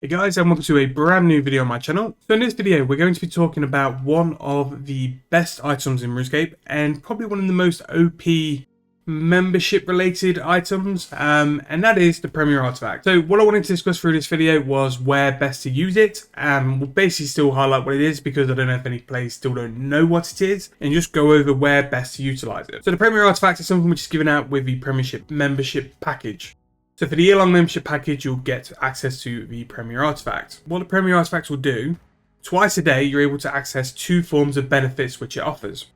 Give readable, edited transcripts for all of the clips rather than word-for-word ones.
Hey guys, and welcome to a brand new video on my channel. So in this video, we're going to be talking about one of the best items in Runescape and probably one of the most OP membership related items, and that is the Premier Artifact. So what I wanted to discuss through this video was where best to use it, and we'll basically still highlight what it is because I don't know if any players still don't know what it is, and just go over where best to utilize it. So the Premier Artifact is something which is given out with the Premiership membership package. So for the year-long membership package, you'll get access to the Premier Artifact. What the Premier Artifact will do, twice a day, you're able to access two forms of benefits which it offers.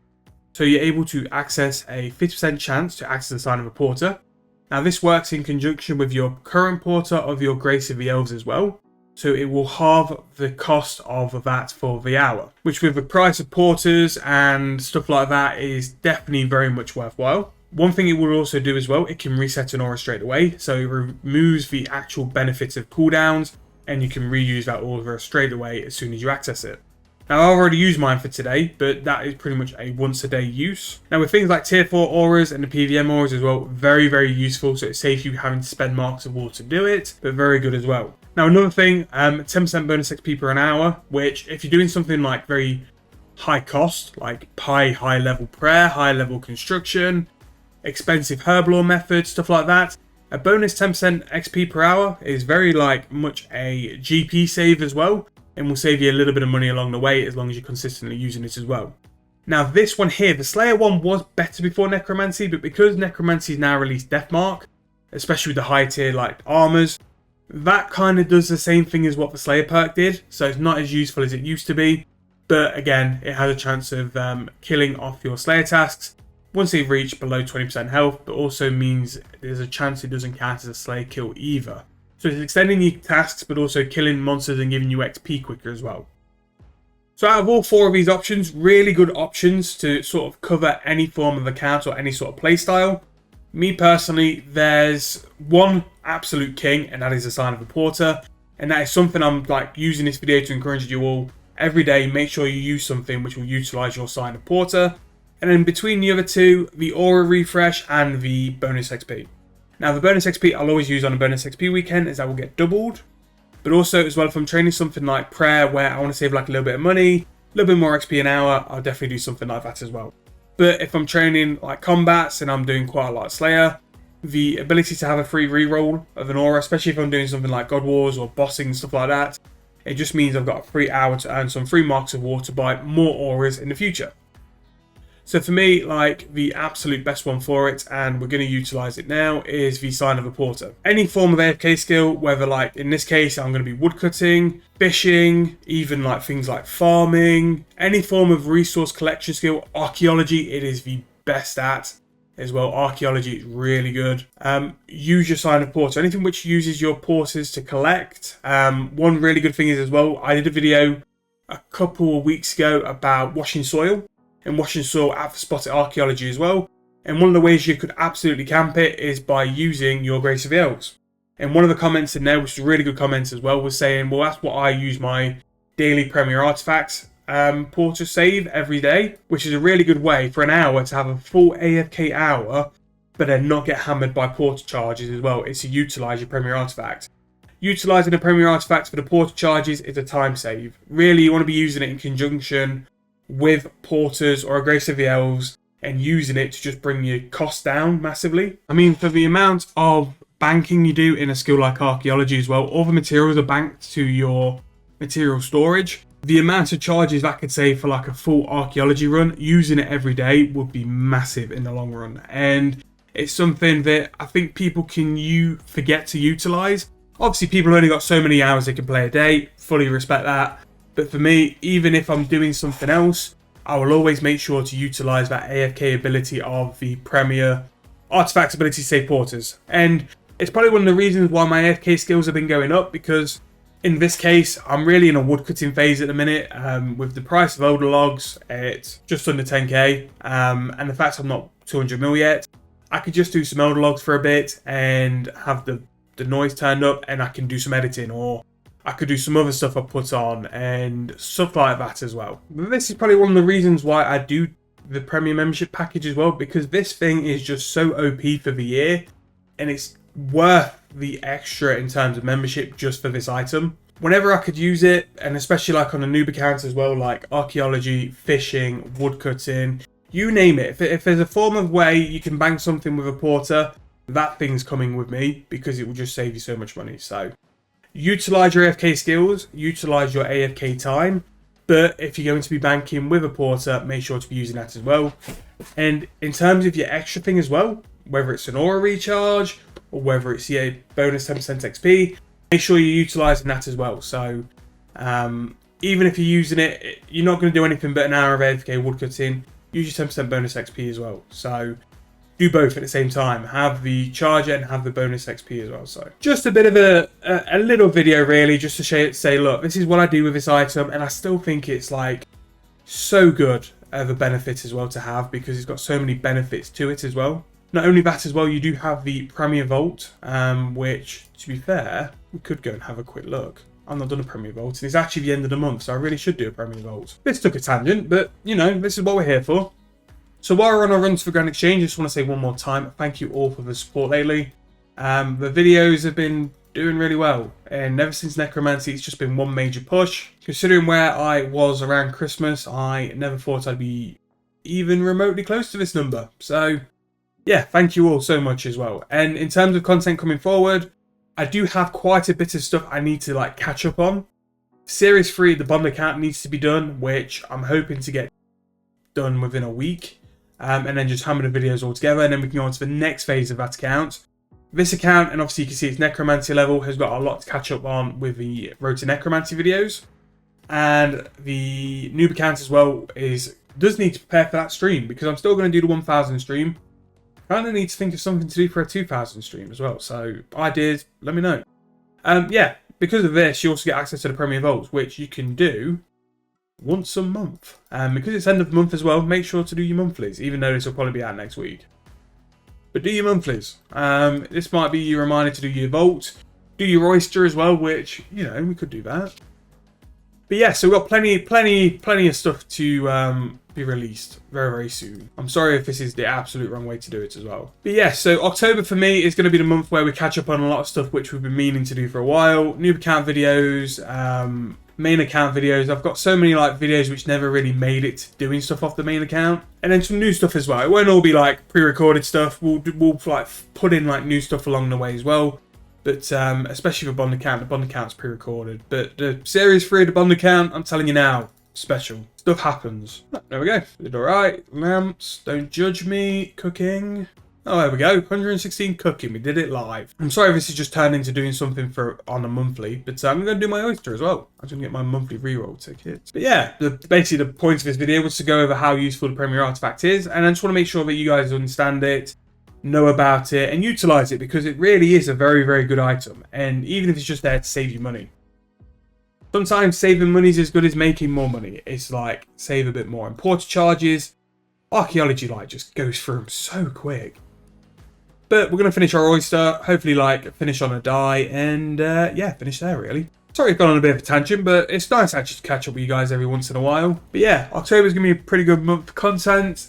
So you're able to access a 50% chance to access the Sign of a Porter. Now this works in conjunction with your current Porter of your Grace of the Elves as well. So it will halve the cost of that for the hour, which with the price of Porters and stuff like that is definitely very much worthwhile. One thing it will also do as well, it can reset an aura straight away, so it removes the actual benefits of cooldowns, and you can reuse that aura straight away as soon as you access it. Now I've already used mine for today, but that is pretty much a once a day use. Now with things like tier 4 auras and the PVM auras as well, very useful, so it saves you having to spend marks of war to do it, but very good as well. Now another thing, 10% bonus XP per an hour, which if you're doing something like very high cost, like high level prayer, high level construction, expensive herblore methods, stuff like that, a bonus 10% XP per hour is very much a GP save as well, and will save you a little bit of money along the way as long as you're consistently using it as well. Now this one here, the Slayer one was better before Necromancy, but because Necromancy is now released Deathmark, especially with the high tier like armors, that kind of does the same thing as what the Slayer perk did, so it's not as useful as it used to be, but again it has a chance of killing off your Slayer tasks once they've reached below 20% health, but also means there's a chance it doesn't count as a Slayer kill either. So it's extending your tasks, but also killing monsters and giving you XP quicker as well. So out of all four of these options, really good options to sort of cover any form of account or any sort of playstyle. Me personally, there's one absolute king, and that is the Sign of a Porter. And that is something I'm using this video to encourage you all. Every day, make sure you use something which will utilize your Sign of Porter. And then between the other two, the Aura Refresh and the bonus XP. Now the bonus XP I'll always use on a bonus XP weekend, as that will get doubled. But also as well, if I'm training something like prayer where I want to save a little bit of money, a little bit more XP an hour, I'll definitely do something like that as well. But if I'm training combats and I'm doing quite a lot of Slayer, the ability to have a free reroll of an aura, especially if I'm doing something like God Wars or bossing and stuff like that, it just means I've got a free hour to earn some free marks of war to buy more auras in the future. So for me, the absolute best one for it, and we're going to utilize it now, is the Sign of a Porter. Any form of AFK skill, whether in this case I'm going to be woodcutting, fishing, even things like farming, any form of resource collection skill, archaeology it is the best at as well. Archaeology is really good. Use your Sign of Porter, anything which uses your porters to collect. One really good thing is as well, I did a video a couple of weeks ago about washing soil. And washing soil at the spot at archaeology as well. And one of the ways you could absolutely camp it is by using your Grace of the Elves. And one of the comments in there, which was a really good comment as well, was saying, well, that's what I use my daily Premier Artifacts Porter save every day, which is a really good way for an hour to have a full AFK hour, but then not get hammered by Porter charges as well. It's to utilize your Premier Artifact. Utilizing the Premier Artifact for the Porter charges is a time save. Really, you want to be using it in conjunction with porters or a Grace of the Elves and using it to just bring your costs down massively. I mean, for the amount of banking you do in a skill like archaeology as well, all the materials are banked to your material storage. The amount of charges that could save for a full archaeology run, using it every day would be massive in the long run. And it's something that I think people can forget to utilize. Obviously, people have only got so many hours they can play a day, fully respect that. But for me, even if I'm doing something else, I will always make sure to utilize that AFK ability of the Premier Artifacts ability to save porters. And it's probably one of the reasons why my AFK skills have been going up, because in this case, I'm really in a woodcutting phase at the minute. With the price of older logs, it's just under 10k. And the fact I'm not 200 mil yet, I could just do some older logs for a bit and have the noise turned up, and I can do some editing, or I could do some other stuff I put on and stuff like that as well. But this is probably one of the reasons why I do the Premier membership package as well, because this thing is just so OP for the year, and it's worth the extra in terms of membership just for this item. whenever I could use it, and especially like on a noob account as well, like archaeology, fishing, woodcutting, you name it. If there's a form of way you can bang something with a porter, that thing's coming with me because it will just save you so much money. So utilize your AFK skills, utilize your AFK time, but if you're going to be banking with a porter, make sure to be using that as well. And in terms of your extra thing as well, whether it's an aura recharge or whether it's a bonus 10% XP, make sure you're utilizing that as well. So even if you're using it, you're not going to do anything but an hour of AFK woodcutting. Use your 10% bonus XP as well. So do both at the same time. Have the charger and have the bonus XP as well. So just a bit of a little video really, just to say, look, this is what I do with this item, and I still think it's like so good of a benefit as well to have, because it's got so many benefits to it as well. Not only that as well, you do have the Premier Vault, which, to be fair, we could go and have a quick look. I've not done a Premier Vault, and it's actually the end of the month, so I really should do a Premier Vault. This took a tangent, but, you know, this is what we're here for. So while we're on our runs for Grand Exchange, I just want to say one more time, thank you all for the support lately. The videos have been doing really well, and ever since Necromancy, it's just been one major push. Considering where I was around Christmas, I never thought I'd be even remotely close to this number. So, yeah, thank you all so much as well. And in terms of content coming forward, I do have quite a bit of stuff I need to like catch up on. Series 3, the Bond account needs to be done, which I'm hoping to get done within a week. And then just hammer the videos all together, and then we can go on to the next phase of that account. This account, and obviously you can see it's Necromancy level, has got a lot to catch up on with the Road to Necromancy videos. And the noob account as well does need to prepare for that stream, because I'm still going to do the 1000 stream. I kind of need to think of something to do for a 2000 stream as well. So ideas, let me know. Yeah, because of this, you also get access to the Premier Vaults, which you can do once a month. Because it's end of the month as well, make sure to do your monthlies, even though this will probably be out next week. But do your monthlies. This might be your reminder to do your vault, do your oyster as well, which, you know, we could do that. But yeah, so we've got plenty of stuff to be released very, very soon. I'm sorry if this is the absolute wrong way to do it as well. But yeah, so October for me is going to be the month where we catch up on a lot of stuff which we've been meaning to do for a while. Noob account videos, main account videos. I've got so many like videos which never really made it doing stuff off the main account, and then some new stuff as well. It won't all be like pre-recorded stuff. We'll like put in like new stuff along the way as well. But especially for Bond account, the Bond account's pre-recorded. But the Series 3 of the Bond account, I'm telling you now, special. Stuff happens. There we go. Did alright. Lamps. Don't judge me. Cooking. Oh, there we go. 116 cooking. We did it live. I'm sorry if this has just turned into doing something on a monthly, but I'm going to do my oyster as well. I'm going to get my monthly reroll tickets. But yeah, basically the point of this video was to go over how useful the Premier Artifact is, and I just want to make sure that you guys understand it, know about it, and utilize it, because it really is a very, very good item. And even if it's just there to save you money. Sometimes saving money is as good as making more money. It's like, save a bit more. And porter charges, archaeology like just goes through them so quick. But we're going to finish our oyster, hopefully like finish on a die, and yeah, finish there really. Sorry I've gone on a bit of a tangent, but it's nice actually to catch up with you guys every once in a while. But yeah, October's going to be a pretty good month for content.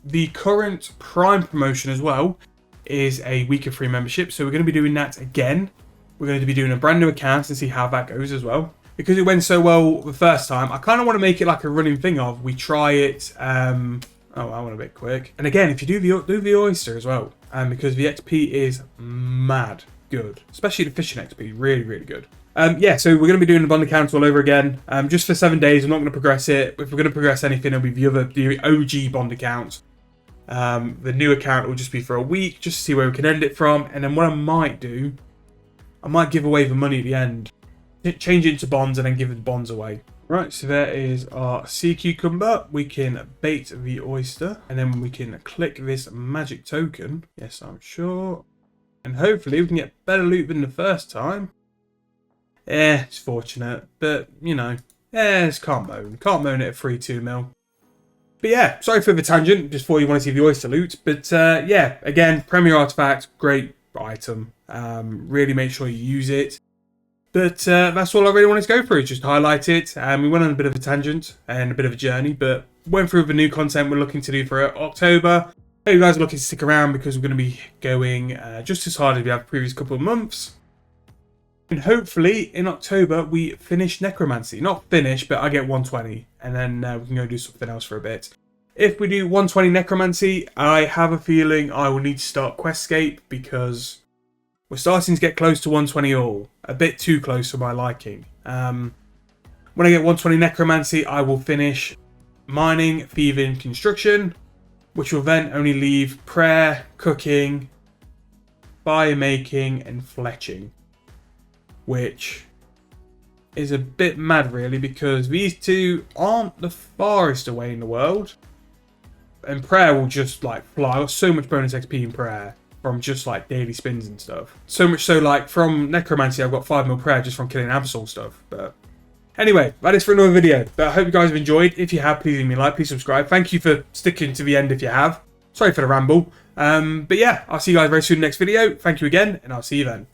The current Prime promotion as well is a week of free membership, so we're going to be doing that again. We're going to be doing a brand new account and see how that goes as well. Because it went so well the first time, I kind of want to make it like a running thing of we try it. Oh, I went a bit quick. And again, if you do the oyster as well, because the XP is mad good, especially the fishing XP, really, really good. Yeah, so we're going to be doing the Bond account all over again, just for 7 days. I'm not going to progress it. If we're going to progress anything, it'll be the OG Bond account. The new account will just be for a week, just to see where we can end it from. And then what I might do, I might give away the money at the end, change it into bonds, and then give the bonds away. Right, so there is our sea cucumber. We can bait the oyster, and then we can click this magic token. Yes, I'm sure. And hopefully we can get better loot than the first time. Yeah, it's fortunate, but, you know, it's can't moan. Can't moan at a free 2 mil. But yeah, sorry for the tangent, just before you want to see the oyster loot. But yeah, again, Premier Artifact, great item. Really make sure you use it. But that's all I really wanted to go through, just highlight it. We went on a bit of a tangent and a bit of a journey, but went through the new content we're looking to do for October. Hope you guys are looking to stick around, because we're going to be going just as hard as we have the previous couple of months. And hopefully in October we finish Necromancy. Not finish, but I get 120. And then we can go do something else for a bit. If we do 120 Necromancy, I have a feeling I will need to start Questscape because we're starting to get close to 120 all. A bit too close for my liking. When I get 120 Necromancy, I will finish mining, thieving, construction, which will then only leave prayer, cooking, fire making, and fletching. Which is a bit mad really, because these two aren't the farthest away in the world. And prayer will just like fly. I got so much bonus XP in prayer from just like daily spins and stuff. So much so like from Necromancy I've got 5 mil prayer just from killing Absol stuff. But anyway, that is for another video. But I hope you guys have enjoyed. If you have, please leave me a like, please subscribe. Thank you for sticking to the end if you have. Sorry for the ramble. But yeah, I'll see you guys very soon in the next video. Thank you again, and I'll see you then.